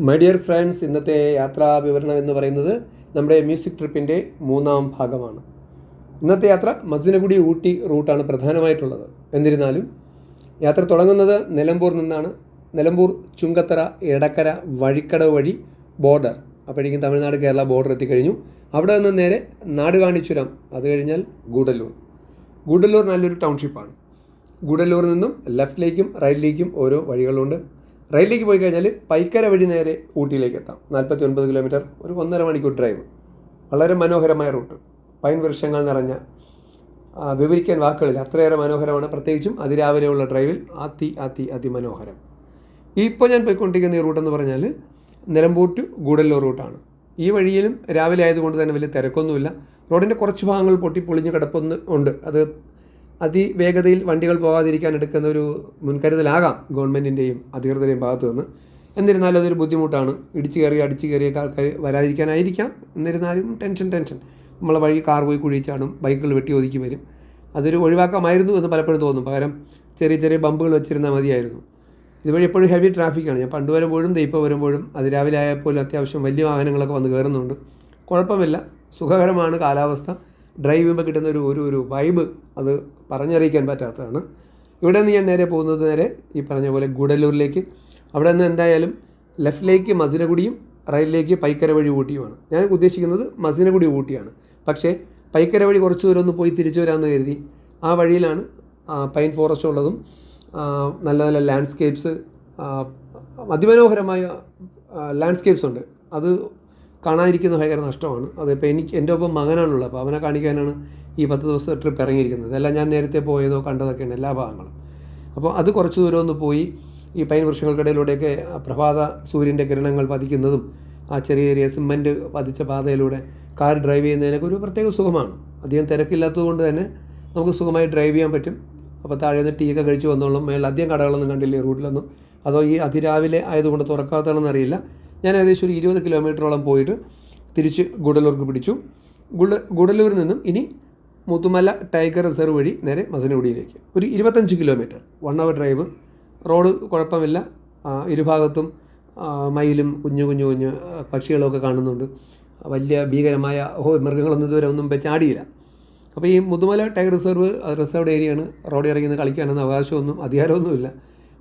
My dear friends, ഇന്നത്തെ യാത്രാ വിവരണം എന്ന് പറയുന്നത് നമ്മുടെ മ്യൂസിക് ട്രിപ്പിൻ്റെ 3ാം ഭാഗമാണ്. ഇന്നത്തെ യാത്ര മസിനഗുഡി ഊട്ടി റൂട്ടാണ് പ്രധാനമായിട്ടുള്ളത്. എന്നിരുന്നാലും യാത്ര തുടങ്ങുന്നത് നിലമ്പൂർ നിന്നാണ്. നിലമ്പൂർ, ചുങ്കത്തറ, എടക്കര, വഴിക്കടവ് വഴി ബോർഡർ. അപ്പോഴേക്കും തമിഴ്നാട് കേരള ബോർഡർ എത്തിക്കഴിഞ്ഞു. അവിടെ നിന്ന് നേരെ നാടുകാണിച്ചുരം, അത് കഴിഞ്ഞാൽ ഗൂഡല്ലൂർ. ഗൂഡല്ലൂർ നല്ലൊരു ടൗൺഷിപ്പാണ്. ഗൂഡല്ലൂരിൽ നിന്നും ലെഫ്റ്റിലേക്കും റൈറ്റിലേക്കും ഓരോ വഴികളുണ്ട്. റൈറ്റിലേക്ക് പോയി കഴിഞ്ഞാൽ പൈക്കര വഴി നേരെ ഊട്ടിയിലേക്ക് എത്താം. 49 കിലോമീറ്റർ, ഒരു 1.5 മണിക്കൂർ ഡ്രൈവ്. വളരെ മനോഹരമായ റൂട്ട്, പൈൻ വൃക്ഷങ്ങൾ നിറഞ്ഞ, വിവരിക്കാൻ വാക്കുകളിൽ അത്രയേറെ മനോഹരമാണ്. പ്രത്യേകിച്ചും അതിരാവിലെയുള്ള ഡ്രൈവിൽ അതിമനോഹരം. ഇപ്പോൾ ഞാൻ പോയിക്കൊണ്ടിരിക്കുന്ന ഈ റൂട്ടെന്ന് പറഞ്ഞാൽ നിലമ്പൂർ ടു ഗൂഡല്ലൂർ റൂട്ടാണ്. ഈ വഴിയിലും രാവിലെ ആയതുകൊണ്ട് തന്നെ വലിയ തിരക്കൊന്നുമില്ല. റോഡിൻ്റെ കുറച്ച് ഭാഗങ്ങൾ പൊട്ടിപ്പൊളിഞ്ഞ് കിടപ്പുണ്ട്. അത് അതിവേഗതയിൽ വണ്ടികൾ പോകാതിരിക്കാൻ എടുക്കുന്ന ഒരു മുൻകരുതലാകാം ഗവൺമെൻറ്റിൻ്റെയും അധികൃതരുടെയും ഭാഗത്തു നിന്ന്. എന്നിരുന്നാലും അതൊരു ബുദ്ധിമുട്ടാണ്. അടിച്ചു കയറിയൊക്കെ ആൾക്കാർ വരാതിരിക്കാനായിരിക്കാം. എന്നിരുന്നാലും ടെൻഷൻ നമ്മളെ വഴി കാർ പോയി കുഴിച്ചാടും, ബൈക്കുകൾ വെട്ടി ഒതുക്കി വരും. അതൊരു ഒഴിവാക്കാമായിരുന്നു എന്ന് പലപ്പോഴും തോന്നും. പകരം ചെറിയ ബമ്പുകൾ വെച്ചിരുന്നാൽ മതിയായിരുന്നു. ഇതുവഴി എപ്പോഴും ഹെവി ട്രാഫിക്കാണ്. ഞാൻ പണ്ട് വരുമ്പോഴും ഇപ്പോൾ വരുമ്പോഴും അതിരാവിലെ ആയപ്പോലും അത്യാവശ്യം വലിയ വാഹനങ്ങളൊക്കെ വന്ന് കയറുന്നുണ്ട്. കുഴപ്പമില്ല, സുഖകരമാണ് കാലാവസ്ഥ. ഡ്രൈവ് ചെയ്യുമ്പോൾ കിട്ടുന്ന ഒരു വൈബ് അത് പറഞ്ഞറിയിക്കാൻ പറ്റാത്തതാണ്. ഇവിടെ നിന്ന് ഞാൻ നേരെ പോകുന്നത് ഈ പറഞ്ഞ പോലെ ഗൂഡല്ലൂരിലേക്ക്. അവിടെ നിന്ന് എന്തായാലും ലെഫ്റ്റിലേക്ക് മസിനഗുഡിയും റൈറ്റിലേക്ക് പൈക്കര വഴി ഊട്ടിയുമാണ്. ഞാൻ ഉദ്ദേശിക്കുന്നത് മസിനഗുഡി ഊട്ടിയാണ്. പക്ഷേ പൈക്കര വഴി കുറച്ച് ദൂരം ഒന്ന് പോയി തിരിച്ചു വരാമെന്ന് കരുതി. ആ വഴിയിലാണ് പൈൻ ഫോറസ്റ്റ് ഉള്ളതും നല്ല നല്ല ലാൻഡ്സ്കേപ്സ്, അതിമനോഹരമായ ലാൻഡ്സ്കേപ്സ് ഉണ്ട്. അത് കാണാതിരിക്കുന്നത് ഭയങ്കര നഷ്ടമാണ്. അതിപ്പോൾ എൻ്റെ ഒപ്പം മകനാണുള്ളത്. അപ്പോൾ അവനെ കാണിക്കാനാണ് ഈ 10 ദിവസത്തെ ട്രിപ്പ് ഇറങ്ങിയിരിക്കുന്നത്. എല്ലാം ഞാൻ നേരത്തെ പോയതോ കണ്ടതൊക്കെയാണ് എല്ലാ ഭാഗങ്ങളും. അപ്പോൾ അത് കുറച്ച് ദൂരം ഒന്ന് പോയി ഈ പൈൻ വൃക്ഷങ്ങൾക്കിടയിലൂടെയൊക്കെ പ്രഭാത സൂര്യൻ്റെ കിരണങ്ങൾ പതിക്കുന്നതും ആ ചെറിയ സിമൻറ്റ് പതിച്ച പാതയിലൂടെ കാർ ഡ്രൈവ് ചെയ്യുന്നതിനൊക്കെ ഒരു പ്രത്യേക സുഖമാണ്. അധികം തിരക്കില്ലാത്തതുകൊണ്ട് തന്നെ നമുക്ക് സുഖമായി ഡ്രൈവ് ചെയ്യാൻ പറ്റും. അപ്പോൾ താഴെ നിന്ന് ടീ ഒക്കെ കഴിച്ച് വന്നോളും. മേളിൽ അധികം കടകളൊന്നും കണ്ടില്ലേ റൂട്ടിലൊന്നും. അതോ ഈ അതിരാവിലെ ആയതുകൊണ്ട് തുറക്കാത്തതാണെന്ന് അറിയില്ല. ഞാൻ ഏകദേശം ഒരു 20 കിലോമീറ്ററോളം പോയിട്ട് തിരിച്ച് ഗൂഡല്ലൂർക്ക് പിടിച്ചു. ഗൂഡല്ലൂരിൽ നിന്നും ഇനി മുത്തുമല ടൈഗർ റിസർവ് വഴി നേരെ മസിനഗുഡിയിലേക്ക് ഒരു 25 കിലോമീറ്റർ, 1 അവർ ഡ്രൈവ്. റോഡ് കുഴപ്പമില്ല. ഇരുഭാഗത്തും മയിലും കുഞ്ഞു പക്ഷികളൊക്കെ കാണുന്നുണ്ട്. വലിയ ഭീകരമായ മൃഗങ്ങളൊന്നും ഇതുവരെ ഒന്നും ചാടിയില്ല. അപ്പോൾ ഈ മുതുമല ടൈഗർ റിസർവ്ഡ് ഏരിയയാണ്. റോഡിൽ ഇറങ്ങി കളിക്കാനൊന്നും അവകാശമൊന്നും അധികാരമൊന്നുമില്ല.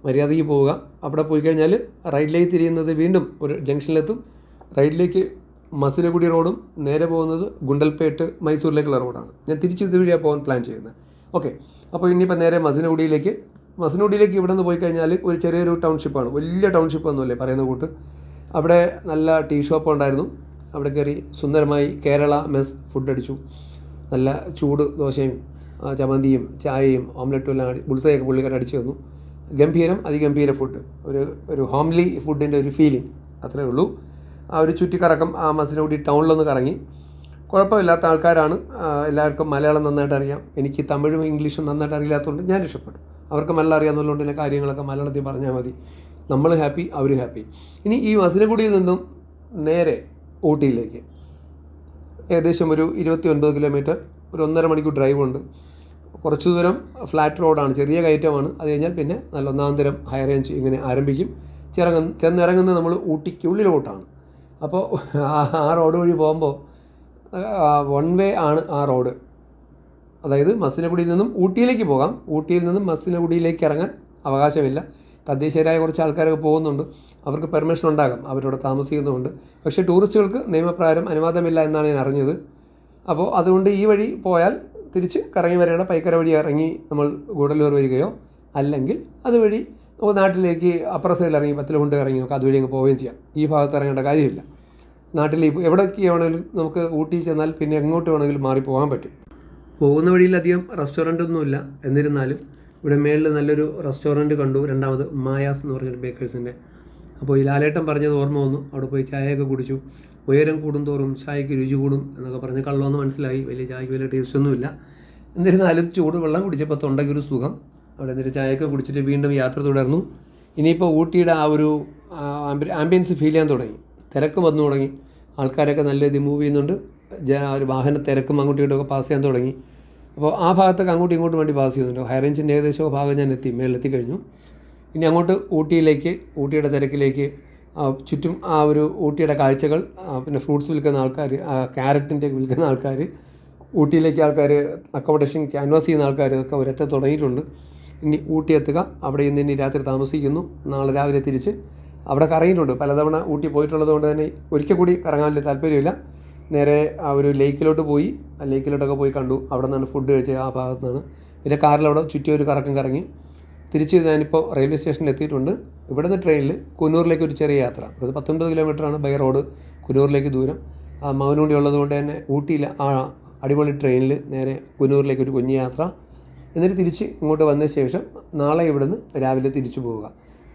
മര്യാദയ്ക്ക് പോവുക. അവിടെ പോയി കഴിഞ്ഞാൽ റൈറ്റിലേക്ക് തിരിയുന്നത് വീണ്ടും ഒരു ജംഗ്ഷനിലെത്തും. റൈറ്റിലേക്ക് മസിനഗുഡി റോഡും, നേരെ പോകുന്നത് ഗുണ്ടൽപേട്ട് മൈസൂരിലേക്കുള്ള റോഡാണ്. ഞാൻ തിരിച്ച് ഇതുവഴിയാണ് പോകാൻ പ്ലാൻ ചെയ്യുന്നത്. ഓക്കെ, അപ്പോൾ ഇനിയിപ്പോൾ നേരെ മസിനഗുഡിയിലേക്ക് ഇവിടെ നിന്ന് പോയി കഴിഞ്ഞാൽ ഒരു ചെറിയൊരു ടൗൺഷിപ്പാണ്. വലിയ ടൗൺഷിപ്പൊന്നുമല്ലേ പറയുന്ന കൂട്ട്. അവിടെ നല്ല ടീ ഷോപ്പ് ഉണ്ടായിരുന്നു. അവിടെ കയറി സുന്ദരമായി കേരള മെസ് ഫുഡ് അടിച്ചു. നല്ല ചൂട് ദോശയും ചമ്മന്തിയും ചായയും ഓംലെറ്റും എല്ലാം ബുൾസയൊക്കെ പുള്ളിക്കാരൻ അടിച്ചു തന്നു. അതിഗംഭീര ഫുഡ്. ഒരു ഹോംലി ഫുഡിൻ്റെ ഒരു ഫീലിംഗ്, അത്രയേ ഉള്ളൂ. ആ ഒരു ചുറ്റിക്കറക്കം ആ മസിനഗുഡി ടൗണിലൊന്ന് കറങ്ങി. കുഴപ്പമില്ലാത്ത ആൾക്കാരാണ്. എല്ലാവർക്കും മലയാളം നന്നായിട്ട് അറിയാം. എനിക്ക് തമിഴും ഇംഗ്ലീഷും നന്നായിട്ട് അറിയില്ലാത്തതുകൊണ്ട് ഞാൻ രക്ഷപ്പെട്ടു. അവർക്ക് മലയാളം അറിയാമെന്നുള്ളതുകൊണ്ട് തന്നെ കാര്യങ്ങളൊക്കെ മലയാളത്തിൽ പറഞ്ഞാൽ മതി. നമ്മൾ ഹാപ്പി, അവർ ഹാപ്പി. ഇനി ഈ മസിനഗുഡിയിൽ നിന്നും നേരെ ഊട്ടിയിലേക്ക് ഏകദേശം ഒരു 29 കിലോമീറ്റർ, ഒരു 1.5 മണിക്കൂർ ഡ്രൈവ് ഉണ്ട്. കുറച്ച് ദൂരം ഫ്ലാറ്റ് റോഡാണ്, ചെറിയ കയറ്റമാണ്. അത് കഴിഞ്ഞാൽ പിന്നെ നല്ല 1ാം തരം ഹൈ റേഞ്ച് ഇങ്ങനെ ആരംഭിക്കും. ചെന്നിറങ്ങുന്നത് നമ്മൾ ഊട്ടിക്കുള്ളിലോട്ടാണ്. അപ്പോൾ ആ റോഡ് വഴി പോകുമ്പോൾ 1 വേ ആണ് ആ റോഡ്. അതായത് മസിനഗുഡിയിൽ നിന്നും ഊട്ടിയിലേക്ക് പോകാം. ഊട്ടിയിൽ നിന്നും മസിനഗുഡിയിലേക്ക് ഇറങ്ങാൻ അവകാശമില്ല. തദ്ദേശീയരായ കുറച്ച് ആൾക്കാരൊക്കെ പോകുന്നുണ്ട്. അവർക്ക് പെർമിഷൻ ഉണ്ടാകാം, അവരോട് താമസിക്കുന്നുമുണ്ട്. പക്ഷേ ടൂറിസ്റ്റുകൾക്ക് നിയമപ്രകാരം അനുവാദമില്ല എന്നാണ് ഞാൻ അറിഞ്ഞത്. അപ്പോൾ അതുകൊണ്ട് ഈ വഴി പോയാൽ തിരിച്ച് കറങ്ങി വരേണ്ട പൈക്കര വഴി ഇറങ്ങി നമ്മൾ ഗൂഡല്ലൂർ വരികയോ, അല്ലെങ്കിൽ അതുവഴി നാട്ടിലേക്ക് അപ്പുറ സൈഡിൽ ഇറങ്ങി പത്തലമുണ്ട് ഇറങ്ങി നമുക്ക് അതുവഴി അങ്ങ് പോവുകയും ചെയ്യാം. ഈ ഭാഗത്ത് ഇറങ്ങേണ്ട കാര്യമില്ല. നാട്ടിൽ എവിടേക്ക് വേണമെങ്കിലും നമുക്ക് ഊട്ടി ചെന്നാൽ പിന്നെ എങ്ങോട്ട് വേണമെങ്കിലും മാറി പോകാൻ പറ്റും. പോകുന്ന വഴിയിലധികം റെസ്റ്റോറൻറ്റൊന്നുമില്ല. എന്നിരുന്നാലും ഇവിടെ മേളിൽ നല്ലൊരു റെസ്റ്റോറൻറ്റ് കണ്ടു. രണ്ടാമത് മായാസ് എന്ന് പറഞ്ഞൊരു ബേക്കേഴ്സിൻ്റെ. അപ്പോൾ ഈ ലാലേട്ടൻ പറഞ്ഞത് ഓർമ്മ വന്നു. അവിടെ പോയി ചായയൊക്കെ കുടിച്ചു. ഉയരം കൂടുന്തോറും ചായയ്ക്ക് രുചി കൂടും എന്നൊക്കെ പറഞ്ഞ് കള്ളമെന്ന് മനസ്സിലായി. വലിയ ചായയ്ക്ക് വലിയ ടേസ്റ്റൊന്നുമില്ല. എന്നിരുന്നാലും ചൂട് വെള്ളം കുടിച്ചപ്പോൾ തൊണ്ടയ്ക്ക് ഒരു സുഖം. അവിടെ എന്നിട്ട് ചായയൊക്കെ കുടിച്ചിട്ട് വീണ്ടും യാത്ര തുടർന്നു. ഇനിയിപ്പോൾ ഊട്ടിയുടെ ആ ഒരു ആംബിയൻസ് ഫീൽ ചെയ്യാൻ തുടങ്ങി. തിരക്ക് വന്നു തുടങ്ങി. ആൾക്കാരൊക്കെ നല്ല രീതിയിൽ മൂവ് ചെയ്യുന്നുണ്ട്. ഒരു വാഹന തിരക്കും അങ്ങോട്ടും ഇങ്ങോട്ടൊക്കെ പാസ് ചെയ്യാൻ തുടങ്ങി. അപ്പോൾ ആ ഭാഗത്തൊക്കെ അങ്ങോട്ടും ഇങ്ങോട്ടും വേണ്ടി പാസ് ചെയ്യുന്നുണ്ട്. ഹൈ റേഞ്ചിൻ്റെ ഏകദേശം ഭാഗം ഞാൻ മേളിലെത്തി കഴിഞ്ഞു. ഇനി അങ്ങോട്ട് ഊട്ടിയുടെ തിരക്കിലേക്ക് ചുറ്റും ആ ഒരു ഊട്ടിയുടെ കാഴ്ചകൾ, പിന്നെ ഫ്രൂട്ട്സ് വിൽക്കുന്ന ആൾക്കാർ, ക്യാരറ്റിൻ്റെ വിൽക്കുന്ന ആൾക്കാർ, ഊട്ടിയിലേക്ക് ആൾക്കാർ അക്കോമഡേഷൻ ക്യാൻവാസ് ചെയ്യുന്ന ആൾക്കാർ, ഇതൊക്കെ ഒരൊറ്റ തുടങ്ങിയിട്ടുണ്ട്. ഇനി ഊട്ടി എത്തുക, അവിടെ ഇന്ന് രാത്രി താമസിക്കുന്നു, നാളെ രാവിലെ തിരിച്ച് അവിടെ കറങ്ങിയിട്ടുണ്ട്. പലതവണ ഊട്ടി പോയിട്ടുള്ളത് കൊണ്ട് തന്നെ ഒരിക്കൽ കൂടി കറങ്ങാൻ വലിയ താല്പര്യമില്ല. നേരെ ആ ഒരു ലേക്കിലോട്ട് പോയി, ആ ലേക്കിലോട്ടൊക്കെ പോയി കണ്ടു. അവിടെ നിന്നാണ് ഫുഡ് കഴിച്ചത്, ആ ഭാഗത്തു നിന്നാണ്. പിന്നെ കാറിലവിടെ ചുറ്റി ഒരു കറക്കം കറങ്ങി തിരിച്ച് ഞാനിപ്പോൾ റെയിൽവേ സ്റ്റേഷനിൽ എത്തിയിട്ടുണ്ട്. ഇവിടെ നിന്ന് ട്രെയിനിൽ കുന്നൂറിലേക്ക് ഒരു ചെറിയ യാത്ര, അത് 19 കിലോമീറ്ററാണ് ബൈ റോഡ് കുന്നൂറിലേക്ക് ദൂരം. മകനൂടി ഉള്ളത് കൊണ്ട് തന്നെ ഊട്ടിയിൽ ആ അടിപൊളി ട്രെയിനിൽ നേരെ കുന്നൂറിലേക്ക് ഒരു കുഞ്ഞു യാത്ര. എന്നിട്ട് തിരിച്ച് ഇങ്ങോട്ട് വന്ന ശേഷം നാളെ ഇവിടുന്ന് രാവിലെ തിരിച്ചു പോവുക.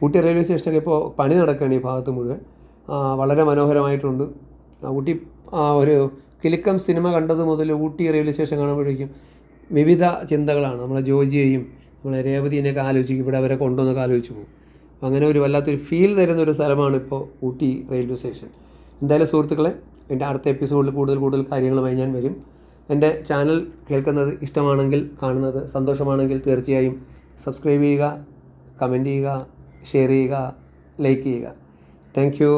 ഊട്ടി റെയിൽവേ സ്റ്റേഷനൊക്കെ ഇപ്പോൾ പണി നടക്കുകയാണ് ഈ ഭാഗത്ത് മുഴുവൻ. വളരെ മനോഹരമായിട്ടുണ്ട്. ഊട്ടി ഒരു കിലുക്കം സിനിമ കണ്ടത് മുതൽ ഊട്ടി റെയിൽവേ സ്റ്റേഷൻ കാണുമ്പോഴേക്കും വിവിധ ചിന്തകളാണ്. നമ്മളെ ജോജിയെയും നമ്മളെ രേവതിനെയൊക്കെ ആലോചിക്കും, ഇവിടെ അവരെ കൊണ്ടുവന്നൊക്കെ ആലോചിച്ച് പോകും. അങ്ങനെ ഒരു വല്ലാത്തൊരു ഫീൽ തരുന്നൊരു സ്ഥലമാണ് ഇപ്പോൾ ഊട്ടി റെയിൽവേ സ്റ്റേഷൻ. എന്തായാലും സുഹൃത്തുക്കളെ, എൻ്റെ അടുത്ത എപ്പിസോഡിൽ കൂടുതൽ കാര്യങ്ങളുമായി ഞാൻ വരും. എൻ്റെ ചാനൽ കേൾക്കുന്നത് ഇഷ്ടമാണെങ്കിൽ, കാണുന്നത് സന്തോഷമാണെങ്കിൽ തീർച്ചയായും സബ്സ്ക്രൈബ് ചെയ്യുക, കമൻറ്റ് ചെയ്യുക, ഷെയർ ചെയ്യുക, ലൈക്ക് ചെയ്യുക. Thank you.